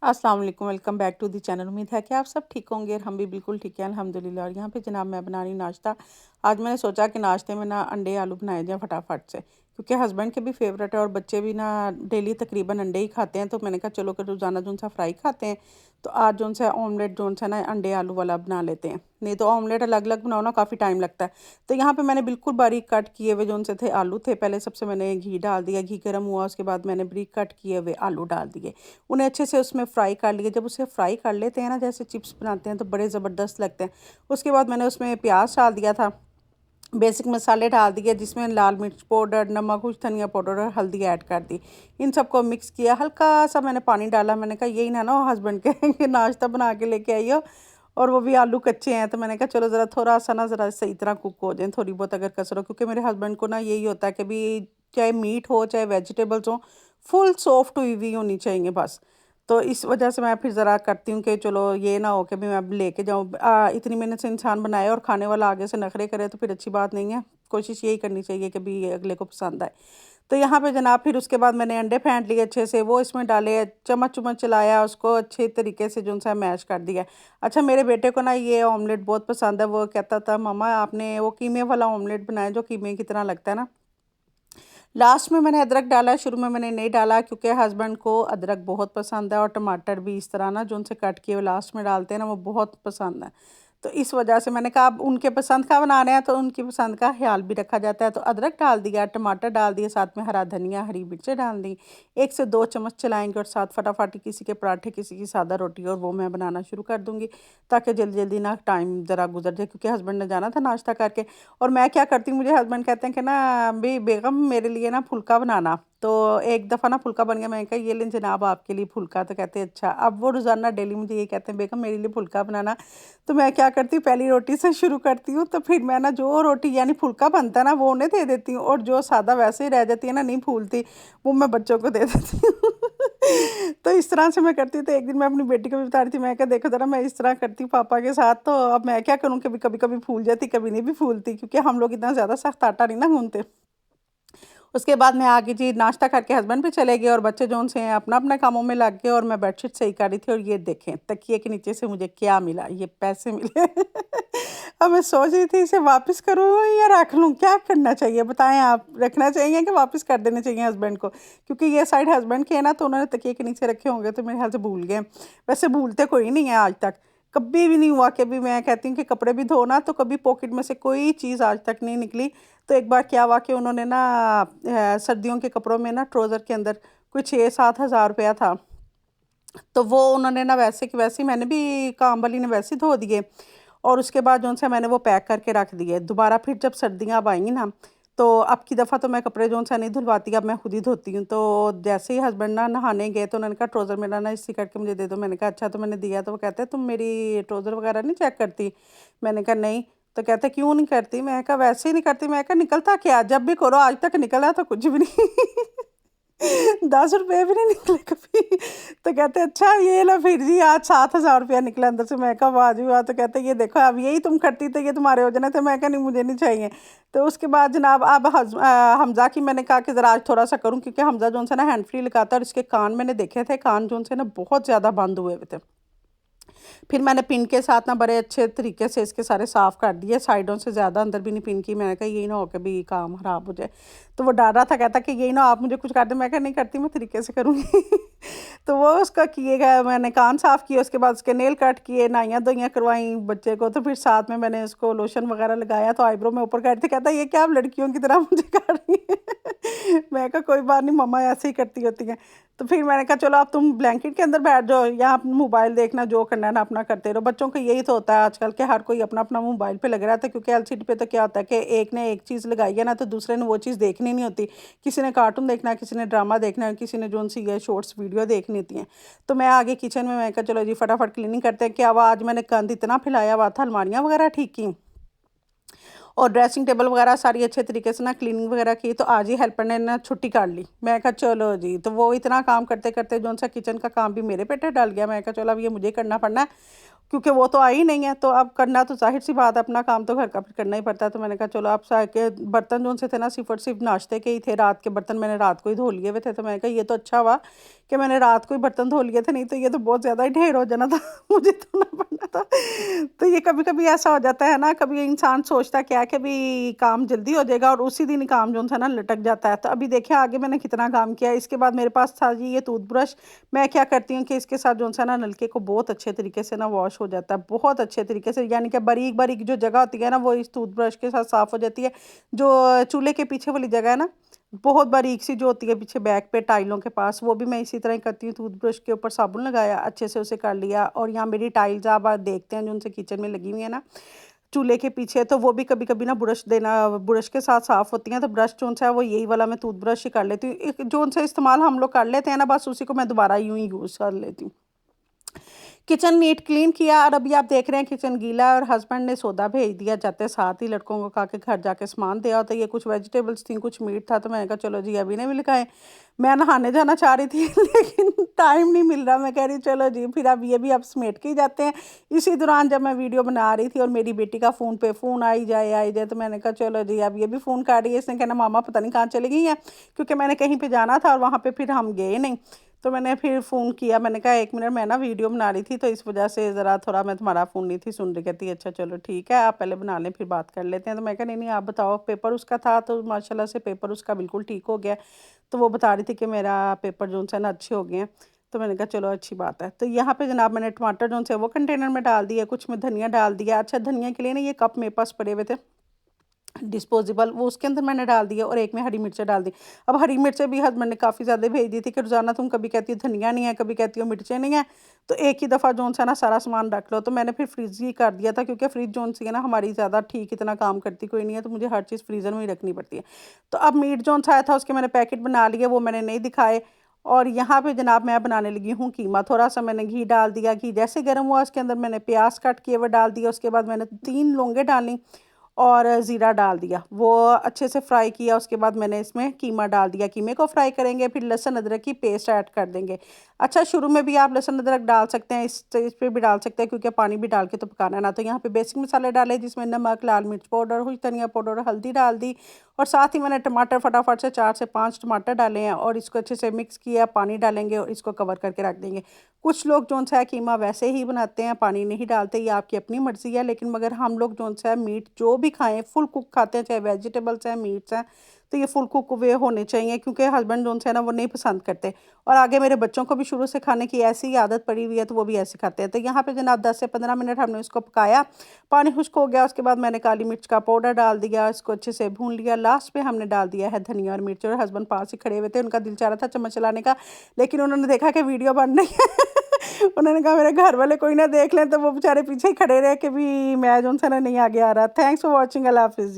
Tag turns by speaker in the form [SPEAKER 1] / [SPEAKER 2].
[SPEAKER 1] अस्सलाम वालेकुम, welcome back to the channel. उम्मीद है कि आप सब ठीक होंगे और हम भी बिल्कुल ठीक हैं अल्हम्दुलिल्लाह। और यहाँ पे जनाब मैं बना रही हूँ नाश्ता। आज मैंने सोचा कि नाश्ते में ना अंडे आलू बनाए जाएँ फटाफट से, क्योंकि हस्बैंड के भी फेवरेट है और बच्चे भी ना डेली तकरीबन अंडे ही खाते हैं। तो मैंने कहा चलो कि रोज़ाना जो सा फ्राई खाते हैं, तो आज जो सा ऑमलेट जो सा ना अंडे आलू वाला बना लेते हैं। नहीं तो ऑमलेट अलग अलग बनाओ ना काफ़ी टाइम लगता है। तो यहाँ पे मैंने बिल्कुल बारीक कट किए हुए जो से थे आलू थे, पहले सबसे मैंने घी डाल दिया, घी गर्म हुआ उसके बाद मैंने बारीक कट किए हुए आलू डाल दिए, उन्हें अच्छे से उसमें फ्राई कर लिए। जब उसे फ्राई कर लेते हैं ना, जैसे चिप्स बनाते हैं, तो बड़े ज़बरदस्त लगते हैं। उसके बाद मैंने उसमें प्याज डाल दिया था, बेसिक मसाले डाल दिए जिसमें लाल मिर्च पाउडर, नमक, कुछ धनिया पाउडर और हल्दी ऐड कर दी। इन सबको मिक्स किया, हल्का सा मैंने पानी डाला। मैंने कहा यही ना हो हस्बैंड के कि नाश्ता बना के लेके आई हो और वो भी आलू कच्चे हैं। तो मैंने कहा चलो ज़रा थोड़ा सा ना ज़रा सही तरह कुक हो जाए, थोड़ी बहुत अगर कसर हो, क्योंकि मेरे हस्बैंड को ना यही होता है कि भी चाहे मीट हो चाहे वेजिटेबल्स हो, फुल सॉफ्ट हुई हुई होनी चाहिए बस। तो इस वजह से मैं फिर ज़रा करती हूँ कि चलो ये ना हो कि भी मैं अब लेके जाऊँ, इतनी मेहनत से इंसान बनाए और खाने वाला आगे से नखरे करे तो फिर अच्छी बात नहीं है। कोशिश यही करनी चाहिए कि भी अगले को पसंद आए। तो यहाँ पे जनाब फिर उसके बाद मैंने अंडे फेंट लिए अच्छे से, वो इसमें डाले, चम्मच चम्मच चलाया, उसको अच्छे तरीके से जो सा मैश कर दिया। अच्छा, मेरे बेटे को ना ये ऑमलेट बहुत पसंद है। वो कहता था मम्मा आपने वो कीमे वाला ऑमलेट बनाया जो कीमे की तरह लगता है ना। लास्ट में मैंने अदरक डाला, शुरू में मैंने नहीं डाला क्योंकि हस्बैंड को अदरक बहुत पसंद है और टमाटर भी इस तरह ना जो उनसे कट किए हुए लास्ट में डालते हैं ना, वो बहुत पसंद है। तो इस वजह से मैंने कहा अब उनके पसंद का बनाना है तो उनकी पसंद का ख्याल भी रखा जाता है। तो अदरक डाल दिया, टमाटर डाल दिए, साथ में हरा धनिया, हरी मिर्चें डाल दी। 1 से 2 चम्मच चलाएंगे और साथ फटाफट ही किसी के पराठे, किसी की सादा रोटी, और वो मैं बनाना शुरू कर दूँगी ताकि जल्दी जल्दी ना टाइम ज़रा गुजर जाए, क्योंकि हस्बैंड ने जाना था नाश्ता करके। और मैं क्या करती हूँ, मुझे हस्बैंड कहते हैं कि ना भी बेगम मेरे लिए ना फुल्का बनाना। तो एक दफ़ा ना फुल्का बन गया, मैंने कहा ये लें जनाब आपके लिए फुल्का। तो कहते हैं अच्छा। अब वो रोज़ाना डेली मुझे ये कहते हैं बेगम मेरे लिए फुल्का बनाना। तो मैं क्या करती हूँ, पहली रोटी से शुरू करती हूँ, तो फिर मैं ना जो रोटी यानी फुल्का बनता है ना वो उन्हें दे देती हूँ, और जो सादा वैसे ही रह जाती है ना, नहीं फूलती, वो मैं बच्चों को दे देती हूँ। तो इस तरह से मैं करती हूँ। तो एक दिन मैं अपनी बेटी को भी बता रही थी, मैं क्या देखो ज़रा मैं इस तरह करती हूँ पापा के साथ, तो अब मैं क्या करूँ, कभी कभी कभी फूल जाती, कभी नहीं भी फूलती, क्योंकि हम लोग इतना ज़्यादा सख्त आटा नहीं ना गूंथते। उसके बाद मैं आगे जी नाश्ता करके हस्बैंड पे चले गए और बच्चे जो से हैं अपना अपने कामों में लग गए, और मैं बेडशीट सही कर रही थी। और ये देखें तकिए के नीचे से मुझे क्या मिला, ये पैसे मिले। अब मैं सोच रही थी इसे वापस करूँ या रख लूँ, क्या करना चाहिए बताएं आप। रखना चाहिए कि वापस कर देने चाहिए हस्बैंड को, क्योंकि ये साइड हस्बैंड के है ना, तो उन्होंने तकिए के नीचे रखे होंगे तो मेरे ख्याल से भूल गए। वैसे भूलते कोई नहीं है आज तक, कभी भी नहीं हुआ कि भी मैं कहती हूँ कि कपड़े भी धोना तो कभी पॉकेट में से कोई चीज़ आज तक नहीं निकली। तो एक बार क्या हुआ कि उन्होंने ना सर्दियों के कपड़ों में ना ट्राउज़र के अंदर कोई 6-7 हज़ार रुपया था। तो वो उन्होंने ना वैसे कि वैसे ही मैंने भी काम वाली ने वैसे ही धो दिए, और उसके बाद जो से मैंने वो पैक करके रख दिए। दोबारा फिर जब सर्दियाँ अब आएंगी ना, तो अब की दफ़ा तो मैं कपड़े जो सा नहीं धुलवाती, अब मैं खुद ही धोती हूँ। तो जैसे ही हस्बैंड ना नहाने गए तो उन्होंने कहा ट्राउज़र मेरा ना इसी करके मुझे दे दो। मैंने कहा अच्छा। तो मैंने दिया, तो वो कहते हैं तुम मेरी ट्राउज़र वगैरह नहीं चेक करती। मैंने कहा नहीं। तो कहते क्यों नहीं करती। मैं कहा वैसे ही नहीं करती। मैं कहा निकलता क्या, जब भी करो आज तक निकला तो कुछ भी नहीं। 10 रुपये भी नहीं निकले कभी। तो कहते अच्छा ये लो फिर जी आज 7 हज़ार रुपया निकला अंदर से। मैं कहा वाह जी वाह। तो कहते ये देखो अब यही तुम करती तो ये तुम्हारे हो जाने थे। मैं कहा नहीं मुझे नहीं चाहिए। तो उसके बाद जनाब अब हमजा की मैंने कहा कि ज़रा आज थोड़ा सा करूँ, क्योंकि हमजा जो से ना हैंड फ्री लगाता है और इसके कान मैंने देखे थे, कान जो से ना बहुत ज़्यादा बंद हुए हुए थे। फिर मैंने पिन के साथ ना बड़े अच्छे तरीके से इसके सारे साफ़ कर दिए, साइडों से ज़्यादा अंदर भी नहीं पिन की। मैंने कहा यही ना हो के भी काम ख़राब हो जाए। तो वो डर रहा था, कहता कि यही ना आप मुझे कुछ कर दें। मैं कहा नहीं करती, मैं तरीके से करूँगी। तो वो उसका किए गया, मैंने कान साफ़ किए, उसके बाद उसके नेल कट किए, नाइयाँ धोइयाँ करवाई बच्चे को। तो फिर साथ में मैंने उसको लोशन वगैरह लगाया, तो आईब्रो में ऊपर कर थे। कहता ये क्या आप लड़कियों की तरह मुझे कर रही हैं। मैं कहा कोई बात नहीं मम्मा ऐसे ही करती होती हैं। तो फिर मैंने कहा चलो अब तुम ब्लैंकेट के अंदर बैठ जाओ, या आप मोबाइल देखना जो करना है ना अपना करते रहो। बच्चों को यही तो होता है आजकल के, हर कोई अपना अपना मोबाइल पे लग रहा था, क्योंकि एलसीडी पे तो क्या होता है कि एक ने एक चीज़ लगाई है ना, तो दूसरे ने वो चीज़ देखनी नहीं होती। किसी ने कार्टून देखना है, किसी ने ड्रामा देखना है, किसी ने जो सी है शॉर्ट्स वीडियो देखनी होती हैं। तो मैं आगे किचन में, मैं कहा चलो जी फटाफट क्लीनिंग करते हैं। क्या हुआ आज मैंने गंद इतना फैलाया हुआ था, अलमारियाँ वगैरह ठीक की और ड्रेसिंग टेबल वगैरह सारी अच्छे तरीके से ना क्लीनिंग वगैरह की। तो आज ही हेल्पर ने ना छुट्टी काट ली। मैं कहा चलो जी। तो वो इतना काम करते करते जो सा किचन का काम भी मेरे पे डल गया। मैं कहा चलो अब ये मुझे करना पड़ना है। क्योंकि वो तो आई नहीं है, तो अब करना तो ज़ाहिर सी बात है, अपना काम तो घर का फिर करना ही पड़ता है। तो मैंने कहा चलो, अब सा के बर्तन जो से थे ना, सिर्फ और सिर्फ नाश्ते के ही थे, रात के बर्तन मैंने रात को ही धो लिए हुए थे। तो मैंने कहा ये तो अच्छा हुआ कि मैंने रात को ही बर्तन धो लिए थे, नहीं तो ये तो बहुत ज़्यादा ही ढेर हो जाना था मुझे धोना पड़ना था। तो ये कभी कभी ऐसा हो जाता है ना, कभी इंसान सोचता क्या है कि अभी काम जल्दी हो जाएगा और उसी दिन ही काम जो है ना लटक जाता है। तो अभी देखिए आगे मैंने कितना काम किया। इसके बाद मेरे पास था जी ये टूथब्रश। मैं क्या करती हूँ कि इसके साथ जो है ना नलके को बहुत अच्छे तरीके से ना वॉश हो जाता है, बहुत अच्छे तरीके से, यानी कि बारीक बारीक जो जगह होती है ना वो इस टूथब्रश के साथ साफ़ हो जाती है। जो चूल्हे के पीछे वाली जगह है ना, बहुत बारीक सी जो होती है पीछे बैक पे टाइलों के पास, वो भी मैं इसी तरह ही करती हूँ। टूथब्रश के ऊपर साबुन लगाया, अच्छे से उसे कर लिया। और यहाँ मेरी टाइल्स आप देखते हैं जो उनसे किचन में लगी हुई है ना चूल्हे के पीछे, तो वो भी कभी कभी ना ब्रश के साथ साफ़ होती हैं। तो ब्रश जो है वो यही वाला मैं टूथब्रश ही कर लेती हूँ। जो उनसे इस्तेमाल हम लोग कर लेते हैं ना, बस उसी को मैं दोबारा यूँ ही यूज़ कर लेती हूँ। किचन नीट क्लीन किया और अभी आप देख रहे हैं किचन गीला है। और हस्बैंड ने सौदा भेज दिया जाते साथ ही, लड़कों को कहा कि घर जाके सामान दे आओ। तो ये कुछ वेजिटेबल्स थी, कुछ मीट था। तो मैंने कहा चलो जी अभी नहीं मिल खाए। मैं नहाने जाना चाह रही थी लेकिन टाइम नहीं मिल रहा। मैं कह रही चलो जी फिर अब ये भी अब समेट के ही जाते हैं। इसी दौरान जब मैं वीडियो बना रही थी और मेरी बेटी का फ़ोन पे फ़ोन आई जाए, तो मैंने कहा चलो जी अब ये भी फ़ोन कर रही है। इसने कहना मामा पता नहीं कहाँ चली गई हैं, क्योंकि मैंने कहीं पे जाना था और वहाँ पे फिर हम गए नहीं। तो मैंने फिर फ़ोन किया, मैंने कहा 1 मिनट, मैं ना वीडियो बना रही थी तो इस वजह से ज़रा थोड़ा मैं तुम्हारा फ़ोन नहीं थी सुन रही। कहती अच्छा चलो ठीक है, आप पहले बना लें फिर बात कर लेते हैं। तो मैं कहा नहीं नहीं आप बताओ। पेपर उसका था तो माशाल्लाह से पेपर उसका बिल्कुल ठीक हो गया। तो वो बता रही थी कि मेरा पेपर जो है ना अच्छे हो गए हैं। तो मैंने कहा चलो अच्छी बात है। तो यहाँ पे जनाब मैंने टमाटर जो है वो कंटेनर में डाल दिया, कुछ में धनिया डाल दिया। अच्छा धनिया के लिए ना ये कप मेरे पास पड़े हुए थे डिस्पोजेबल, वो उसके अंदर मैंने डाल दिया और एक में हरी मिर्चें डाल दी। अब हरी मिर्चें भी हस्बैंड ने काफ़ी ज़्यादा भेज दी थी कि रोज़ाना तुम कभी कहती हो धनिया नहीं है, कभी कहती हो मिर्चें नहीं है, तो एक ही दफ़ा जो है ना सारा सामान रख लो। तो मैंने फिर फ्रिज ही कर दिया था, क्योंकि फ्रिज जो सी है ना हमारी ज़्यादा ठीक इतना काम करती कोई नहीं है, तो मुझे हर चीज़ फ्रीज़र में ही रखनी पड़ती है। तो अब मीट जो आया था उसके मैंने पैकेट बना लिए, वो मैंने नहीं दिखाए। और यहाँ पे जनाब मैं बनाने लगी हूँ कीमा। थोड़ा सा मैंने घी डाल दिया, घी जैसे गर्म हुआ उसके अंदर मैंने प्याज कट किए हुए डाल दिया। उसके बाद मैंने 3 लौंगे डाली और ज़ीरा डाल दिया, वो अच्छे से फ्राई किया। उसके बाद मैंने इसमें कीमा डाल दिया, कीमे को फ्राई करेंगे, फिर लहसुन अदरक की पेस्ट ऐड कर देंगे। अच्छा शुरू में भी आप लहसुन अदरक डाल सकते हैं, इस स्टेज पे भी डाल सकते हैं, क्योंकि पानी भी डाल के तो पकाना है ना। तो यहाँ पे बेसिक मसाले डाले जिसमें नमक, लाल मिर्च पाउडर, कुछ धनिया पाउडर, हल्दी डाल दी। और साथ ही मैंने टमाटर फटाफट से 4 से 5 टमाटर डाले हैं और इसको अच्छे से मिक्स किया। पानी डालेंगे और इसको कवर करके रख देंगे। कुछ लोग जो है कीमा वैसे ही बनाते हैं, पानी नहीं डालते, ये आपकी अपनी मर्ज़ी है। लेकिन मगर हम लोग जो है मीट जो भी खाएं फुल कुक खाते हैं, चाहे वेजिटेबल्स हैं मीट्स हैं, तो ये फुल कुक वे होने चाहिए, क्योंकि हस्बैंड जो है ना वो नहीं पसंद करते। और आगे मेरे बच्चों को भी शुरू से खाने की ऐसी ही आदत पड़ी हुई है, तो वो भी ऐसे खाते हैं। तो यहाँ पे जनाब 10 से 15 मिनट हमने इसको पकाया। पानी खुश्क हो गया, उसके बाद मैंने काली मिर्च का पाउडर डाल दिया, इसको अच्छे से भून लिया। लास्ट में हमने डाल दिया है धनिया और मिर्च। और हस्बैंड पास ही खड़े हुए थे, उनका दिल चाह रहा था चम्मच चलाने का, लेकिन उन्होंने देखा कि वीडियो बन रही है उन्होंने कहा मेरे घर वाले कोई ना देख लें, तो वो बेचारे पीछे ही खड़े रहे कि भी मैं जो है ना नहीं आगे आ रहा। थैंक्स फॉर वॉचिंग, अल्लाह हाफिज़।